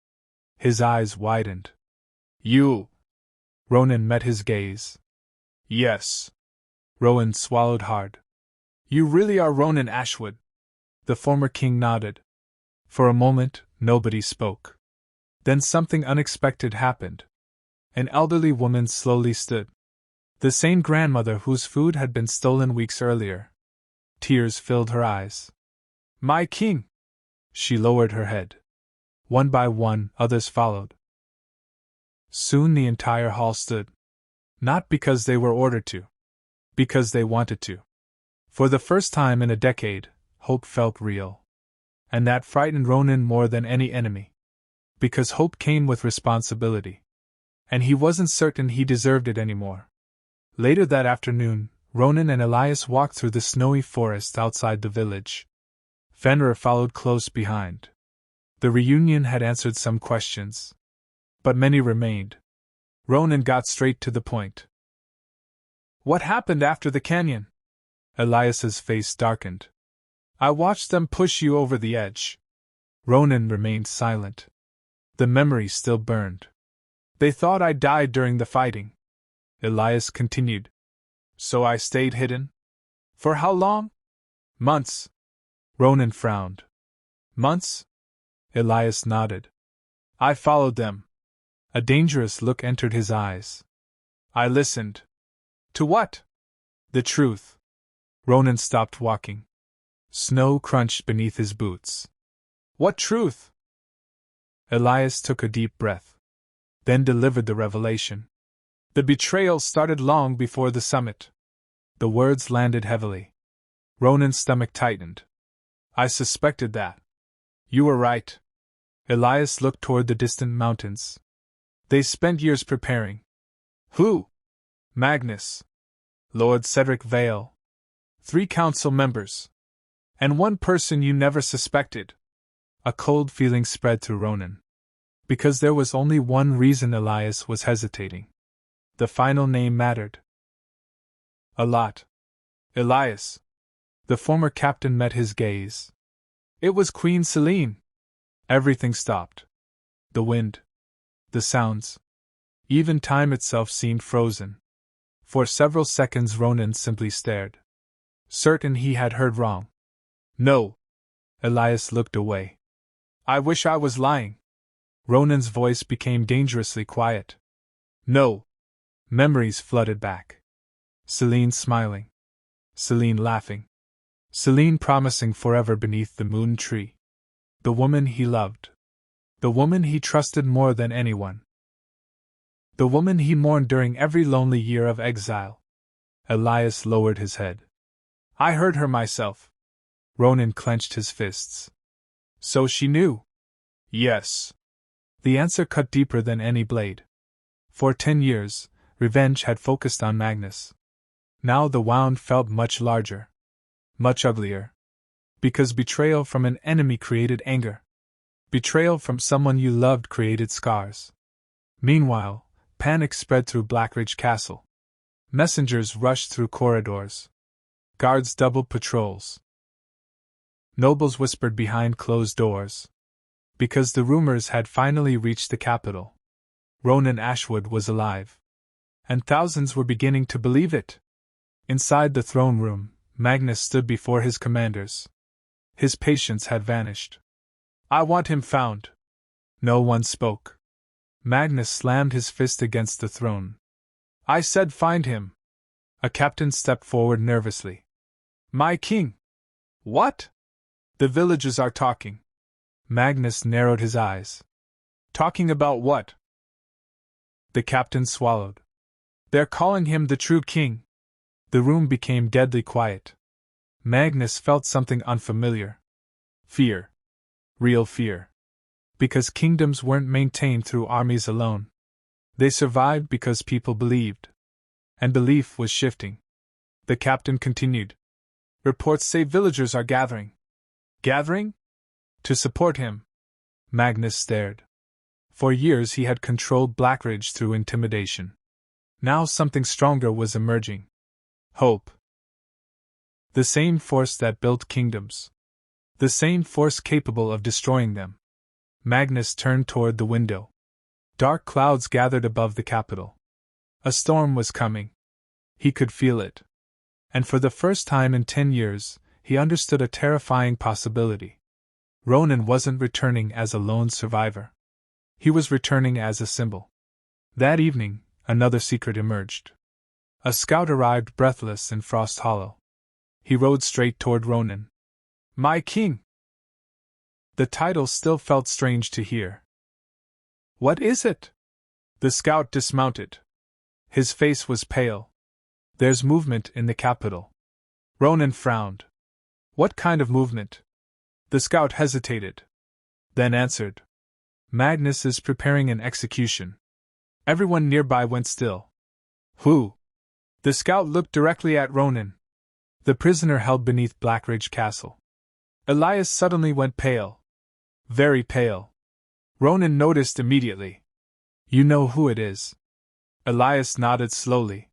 A: His eyes widened. "You." Ronan met his gaze. "Yes." Rowan swallowed hard. "You really are Ronan Ashwood?" The former king nodded. For a moment, nobody spoke. Then something unexpected happened. An elderly woman slowly stood. The same grandmother whose food had been stolen weeks earlier. Tears filled her eyes. "My king!" She lowered her head. One by one, others followed. Soon the entire hall stood. Not because they were ordered to. Because they wanted to. For the first time in a decade, hope felt real. And that frightened Ronan more than any enemy. Because hope came with responsibility. And he wasn't certain he deserved it anymore. Later that afternoon, Ronan and Elias walked through the snowy forest outside the village. Fenrir followed close behind. The reunion had answered some questions. But many remained. Ronan got straight to the point. "What happened after the canyon?" Elias's face darkened. "I watched them push you over the edge." Ronan remained silent. The memory still burned. "They thought I died during the fighting." Elias continued. "So I stayed hidden?" "For how long?" "Months." Ronan frowned. "Months?" Elias nodded. I followed them. A dangerous look entered his eyes. I listened. To what? The truth. Ronan stopped walking. Snow crunched beneath his boots. What truth? Elias took a deep breath. Then delivered the revelation. The betrayal started long before the summit. The words landed heavily. Ronan's stomach tightened. I suspected that. You were right. Elias looked toward the distant mountains. They spent years preparing. Who? Magnus. Lord Cedric Vale. 3 council members. And one person you never suspected. A cold feeling spread through Ronan. Because there was only one reason Elias was hesitating. The final name mattered. A lot. Elias. The former captain met his gaze. It was Queen Selene. Everything stopped. The wind. The sounds. Even time itself seemed frozen. For several seconds Ronan simply stared. Certain he had heard wrong. No. Elias looked away. I wish I was lying. Ronan's voice became dangerously quiet. No. Memories flooded back. Selene smiling. Selene laughing. Selene promising forever beneath the moon tree. The woman he loved. The woman he trusted more than anyone. The woman he mourned during every lonely year of exile. Elias lowered his head. I heard her myself. Ronan clenched his fists. So she knew? Yes. The answer cut deeper than any blade. For 10 years, revenge had focused on Magnus. Now the wound felt much larger. Much uglier. Because betrayal from an enemy created anger. Betrayal from someone you loved created scars. Meanwhile, panic spread through Blackridge Castle. Messengers rushed through corridors. Guards doubled patrols. Nobles whispered behind closed doors. Because the rumors had finally reached the capital. Ronan Ashwood was alive. And thousands were beginning to believe it. Inside the throne room, Magnus stood before his commanders. His patience had vanished. I want him found. No one spoke. Magnus slammed his fist against the throne. I said find him. A captain stepped forward nervously. My king! What? The villagers are talking. Magnus narrowed his eyes. Talking about what? The captain swallowed. They're calling him the true king. The room became deadly quiet. Magnus felt something unfamiliar. Fear. Real fear. Because kingdoms weren't maintained through armies alone. They survived because people believed. And belief was shifting. The captain continued. Reports say villagers are gathering. Gathering? To support him. Magnus stared. For years he had controlled Blackridge through intimidation. Now something stronger was emerging. Hope. The same force that built kingdoms. The same force capable of destroying them. Magnus turned toward the window. Dark clouds gathered above the capital. A storm was coming. He could feel it. And for the first time in 10 years, he understood a terrifying possibility. Ronan wasn't returning as a lone survivor. He was returning as a symbol. That evening, another secret emerged. A scout arrived breathless in Frost Hollow. He rode straight toward Ronan. My king! The title still felt strange to hear. What is it? The scout dismounted. His face was pale. There's movement in the capital. Ronan frowned. What kind of movement? The scout hesitated. Then answered. Magnus is preparing an execution. Everyone nearby went still. Who? The scout looked directly at Ronan. The prisoner held beneath Blackridge Castle. Elias suddenly went pale. Very pale. Ronan noticed immediately. You know who it is. Elias nodded slowly.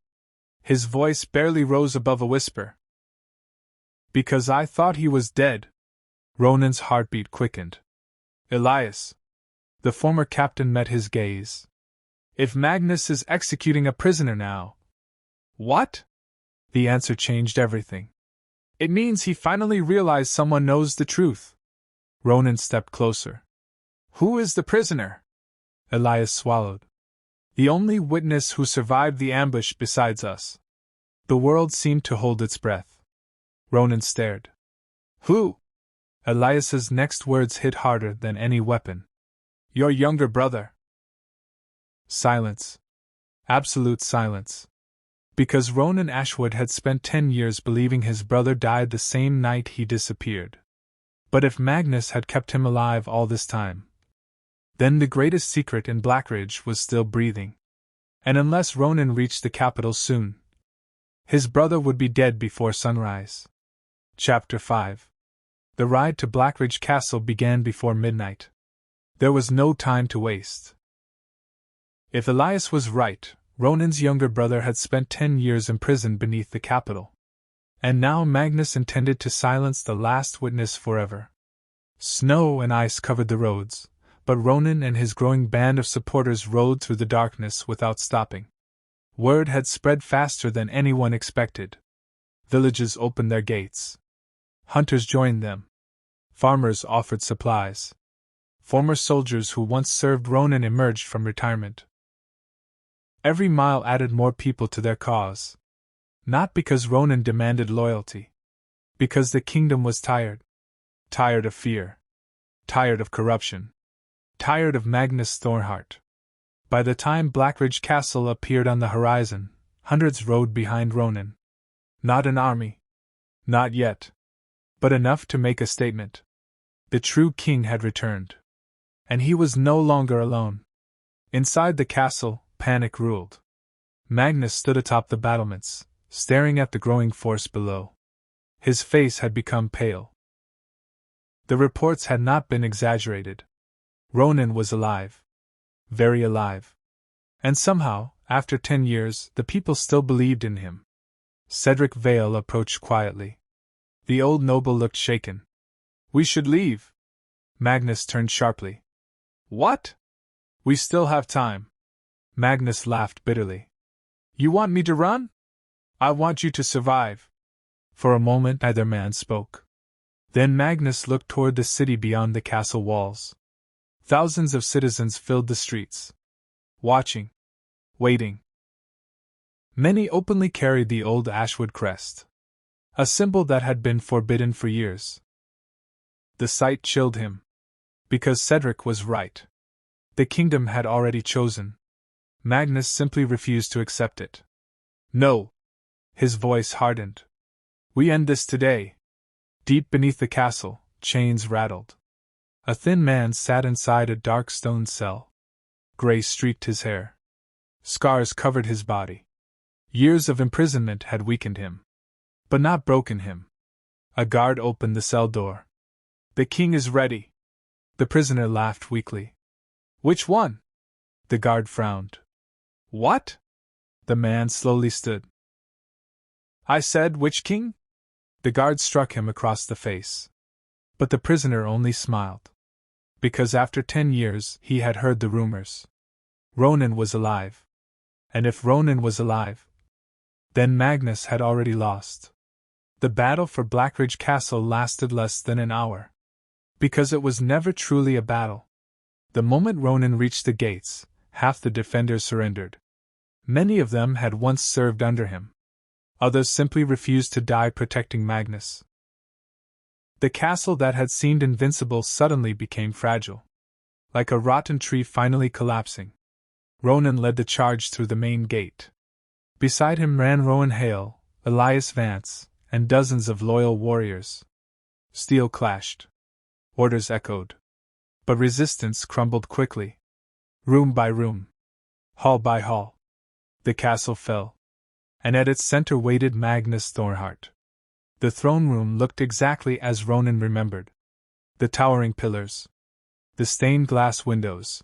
A: His voice barely rose above a whisper. Because I thought he was dead. Ronan's heartbeat quickened. Elias. The former captain met his gaze. If Magnus is executing a prisoner now. What? The answer changed everything. It means he finally realized someone knows the truth. Ronan stepped closer. Who is the prisoner? Elias swallowed. The only witness who survived the ambush besides us. The world seemed to hold its breath. Ronan stared. Who? Elias's next words hit harder than any weapon. Your younger brother. Silence. Absolute silence. Because Ronan Ashwood had spent 10 years believing his brother died the same night he disappeared. But if Magnus had kept him alive all this time, then the greatest secret in Blackridge was still breathing. And unless Ronan reached the capital soon, his brother would be dead before sunrise. Chapter 5. The ride to Blackridge Castle began before midnight. There was no time to waste. If Elias was right, Ronan's younger brother had spent 10 years imprisoned beneath the capital. And now Magnus intended to silence the last witness forever. Snow and ice covered the roads, but Ronan and his growing band of supporters rode through the darkness without stopping. Word had spread faster than anyone expected. Villages opened their gates. Hunters joined them. Farmers offered supplies. Former soldiers who once served Ronan emerged from retirement. Every mile added more people to their cause. Not because Ronan demanded loyalty. Because the kingdom was tired. Tired of fear. Tired of corruption. Tired of Magnus Thornheart. By the time Blackridge Castle appeared on the horizon, hundreds rode behind Ronan. Not an army. Not yet. But enough to make a statement. The true king had returned. And he was no longer alone. Inside the castle, panic ruled. Magnus stood atop the battlements, staring at the growing force below. His face had become pale. The reports had not been exaggerated. Ronan was alive. Very alive. And somehow, after 10 years, the people still believed in him. Cedric Vale approached quietly. The old noble looked shaken. We should leave. Magnus turned sharply. What? We still have time. Magnus laughed bitterly. You want me to run? I want you to survive. For a moment neither man spoke. Then Magnus looked toward the city beyond the castle walls. Thousands of citizens filled the streets. Watching. Waiting. Many openly carried the old Ashwood crest. A symbol that had been forbidden for years. The sight chilled him. Because Cedric was right. The kingdom had already chosen. Magnus simply refused to accept it. No. His voice hardened. We end this today. Deep beneath the castle, chains rattled. A thin man sat inside a dark stone cell. Gray streaked his hair. Scars covered his body. Years of imprisonment had weakened him. But not broken him. A guard opened the cell door. The king is ready. The prisoner laughed weakly. Which one? The guard frowned. What? The man slowly stood. I said, which king? The guard struck him across the face. But the prisoner only smiled. Because after 10 years he had heard the rumors. Ronan was alive. And if Ronan was alive, then Magnus had already lost. The battle for Blackridge Castle lasted less than an hour. Because it was never truly a battle. The moment Ronan reached the gates, half the defenders surrendered. Many of them had once served under him. Others simply refused to die protecting Magnus. The castle that had seemed invincible suddenly became fragile. Like a rotten tree finally collapsing. Ronan led the charge through the main gate. Beside him ran Rowan Hale, Elias Vance, and dozens of loyal warriors. Steel clashed. Orders echoed. But resistance crumbled quickly. Room by room. Hall by hall. The castle fell. And at its center waited Magnus Thornheart. The throne room looked exactly as Ronan remembered. The towering pillars. The stained glass windows.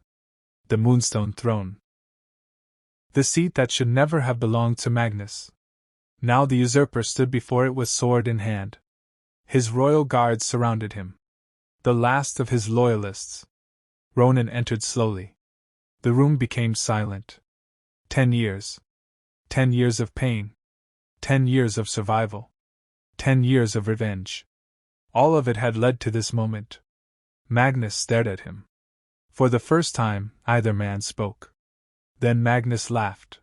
A: The moonstone throne. The seat that should never have belonged to Magnus. Now the usurper stood before it with sword in hand. His royal guards surrounded him. The last of his loyalists. Ronan entered slowly. The room became silent. 10 years. 10 years of pain. 10 years of survival. 10 years of revenge. All of it had led to this moment. Magnus stared at him. For the first time, either man spoke. Then Magnus laughed.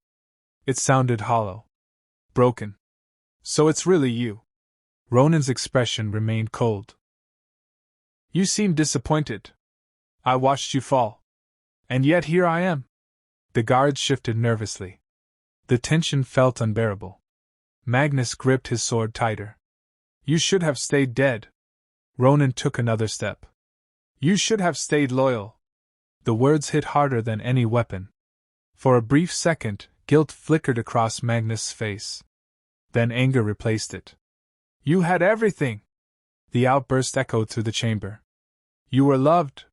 A: It sounded hollow. Broken. So it's really you. Ronan's expression remained cold. You seem disappointed. I watched you fall. And yet here I am. The guards shifted nervously. The tension felt unbearable. Magnus gripped his sword tighter. You should have stayed dead. Ronan took another step. You should have stayed loyal. The words hit harder than any weapon. For a brief second, guilt flickered across Magnus' face. Then anger replaced it. You had everything! The outburst echoed through the chamber. You were loved.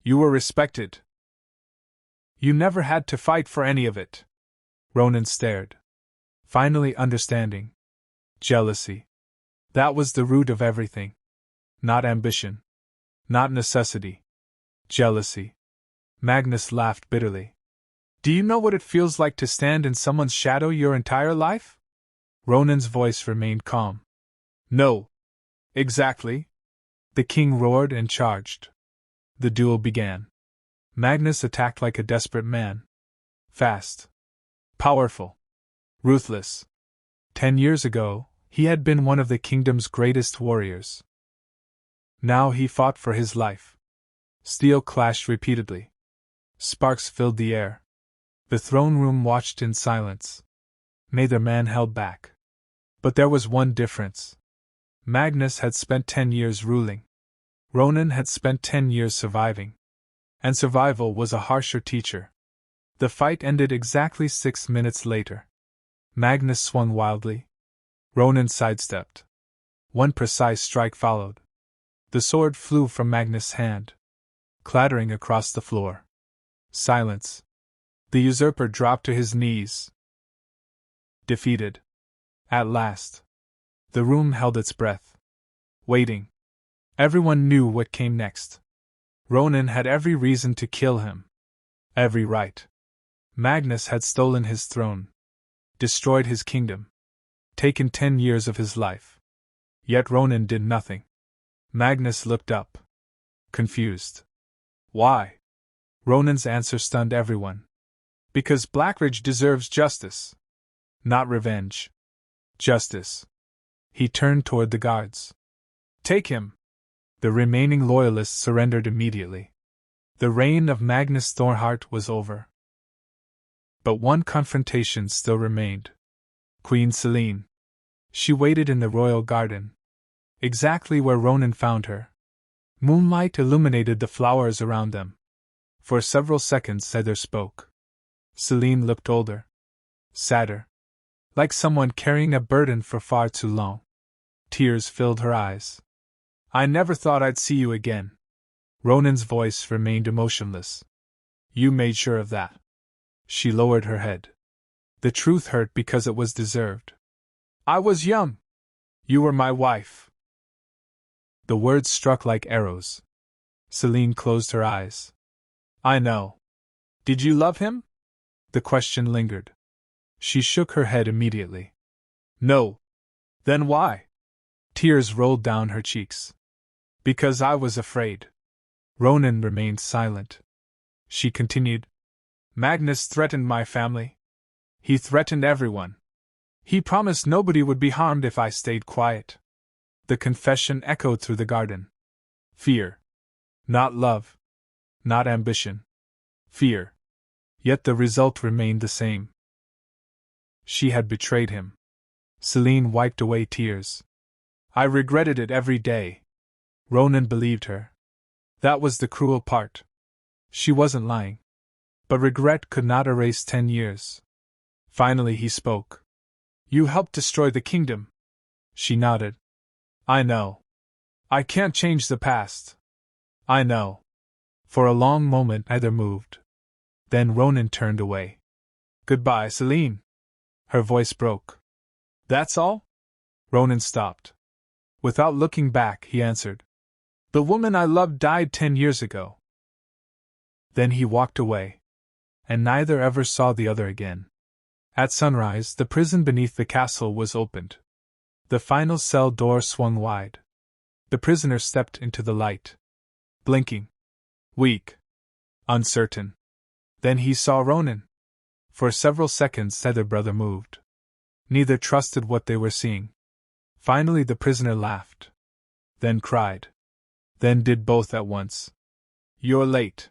A: You were respected. You never had to fight for any of it. Ronan stared. Finally understanding. Jealousy. That was the root of everything. Not ambition. Not necessity. Jealousy. Magnus laughed bitterly. Do you know what it feels like to stand in someone's shadow your entire life? Ronan's voice remained calm. No. Exactly. The king roared and charged. The duel began. Magnus attacked like a desperate man. Fast. Powerful. Ruthless. 10 years ago, he had been one of the kingdom's greatest warriors. Now he fought for his life. Steel clashed repeatedly. Sparks filled the air. The throne room watched in silence. Neither man held back. But there was one difference. Magnus had spent 10 years ruling. Ronan had spent 10 years surviving. And survival was a harsher teacher. The fight ended exactly 6 minutes later. Magnus swung wildly. Ronan sidestepped. One precise strike followed. The sword flew from Magnus' hand, clattering across the floor. Silence. The usurper dropped to his knees. Defeated. At last. The room held its breath. Waiting. Everyone knew what came next. Ronan had every reason to kill him. Every right. Magnus had stolen his throne. Destroyed his kingdom. Taken 10 years of his life. Yet Ronan did nothing. Magnus looked up. Confused. Why? Ronan's answer stunned everyone. Because Blackridge deserves justice. Not revenge. Justice. He turned toward the guards. Take him. The remaining loyalists surrendered immediately. The reign of Magnus Thornheart was over. But one confrontation still remained. Queen Selene. She waited in the royal garden. Exactly where Ronan found her. Moonlight illuminated the flowers around them. For several seconds neither spoke. Selene looked older. Sadder. Like someone carrying a burden for far too long. Tears filled her eyes. I never thought I'd see you again. Ronan's voice remained emotionless. You made sure of that. She lowered her head. The truth hurt because it was deserved. I was young. You were my wife. The words struck like arrows. Selene closed her eyes. I know. Did you love him? The question lingered. She shook her head immediately. No. Then why? Tears rolled down her cheeks. Because I was afraid. Ronan remained silent. She continued. Magnus threatened my family. He threatened everyone. He promised nobody would be harmed if I stayed quiet. The confession echoed through the garden. Fear. Not love. Not ambition. Fear. Yet the result remained the same. She had betrayed him. Selene wiped away tears. I regretted it every day. Ronan believed her. That was the cruel part. She wasn't lying. But regret could not erase 10 years. Finally he spoke. You helped destroy the kingdom. She nodded. I know. I can't change the past. I know. For a long moment neither moved. Then Ronan turned away. Goodbye, Selene. Her voice broke. That's all? Ronan stopped. Without looking back, he answered. The woman I loved died 10 years ago. Then he walked away. And neither ever saw the other again. At sunrise, the prison beneath the castle was opened. The final cell door swung wide. The prisoner stepped into the light. Blinking. Weak. uncertain. Then he saw Ronan. For several seconds neither brother moved. Neither trusted what they were seeing. Finally the prisoner laughed. Then cried. Then did both at once. You're late.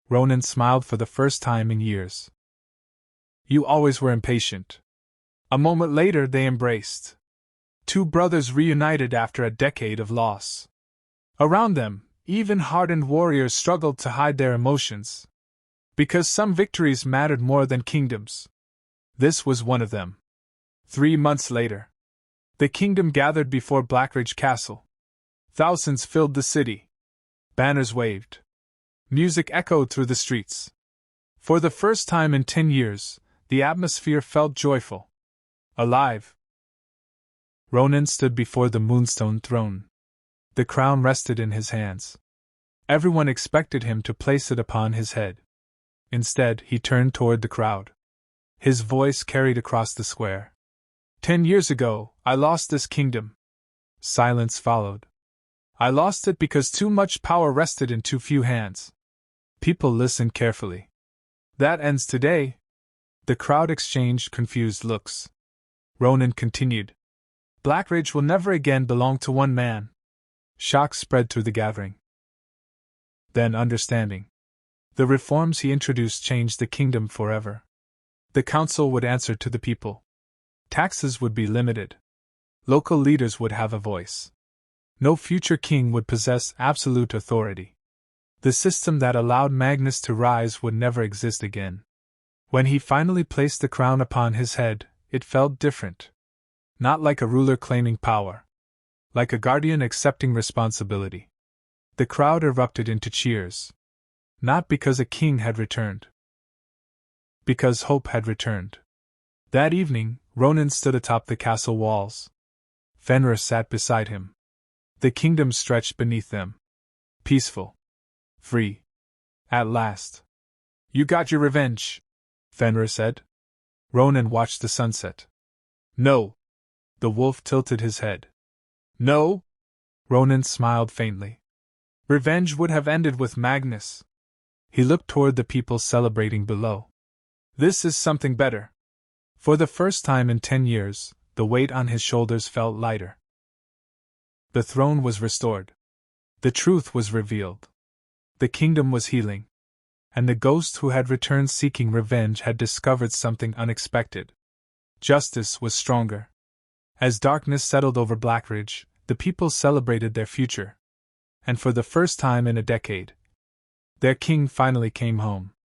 A: Ronan smiled for the first time in years. You always were impatient. A moment later they embraced. Two brothers reunited after a decade of loss. Around them, even hardened warriors struggled to hide their emotions. Because some victories mattered more than kingdoms. This was one of them. 3 months later, the kingdom gathered before Blackridge Castle. Thousands filled the city. Banners waved. Music echoed through the streets. For the first time in 10 years, the atmosphere felt joyful. Alive. Ronan stood before the moonstone throne. The crown rested in his hands. Everyone expected him to place it upon his head. Instead, he turned toward the crowd. His voice carried across the square. 10 years ago, I lost this kingdom. Silence followed. I lost it because too much power rested in too few hands. People listened carefully. That ends today. The crowd exchanged confused looks. Ronan continued. Blackridge will never again belong to one man. Shock spread through the gathering. Then understanding. The reforms he introduced changed the kingdom forever. The council would answer to the people. Taxes would be limited. Local leaders would have a voice. No future king would possess absolute authority. The system that allowed Magnus to rise would never exist again. When he finally placed the crown upon his head, it felt different. Not like a ruler claiming power. Like a guardian accepting responsibility. The crowd erupted into cheers. Not because a king had returned. Because hope had returned. That evening, Ronan stood atop the castle walls. Fenrir sat beside him. The kingdom stretched beneath them. Peaceful. Free. At last. You got your revenge, Fenrir said. Ronan watched the sunset. No. The wolf tilted his head. No? Ronan smiled faintly. Revenge would have ended with Magnus. He looked toward the people celebrating below. This is something better. For the first time in 10 years, the weight on his shoulders felt lighter. The throne was restored. The truth was revealed. The kingdom was healing. And the ghost who had returned seeking revenge had discovered something unexpected. Justice was stronger. As darkness settled over Blackridge, the people celebrated their future. And for the first time in a decade, their king finally came home.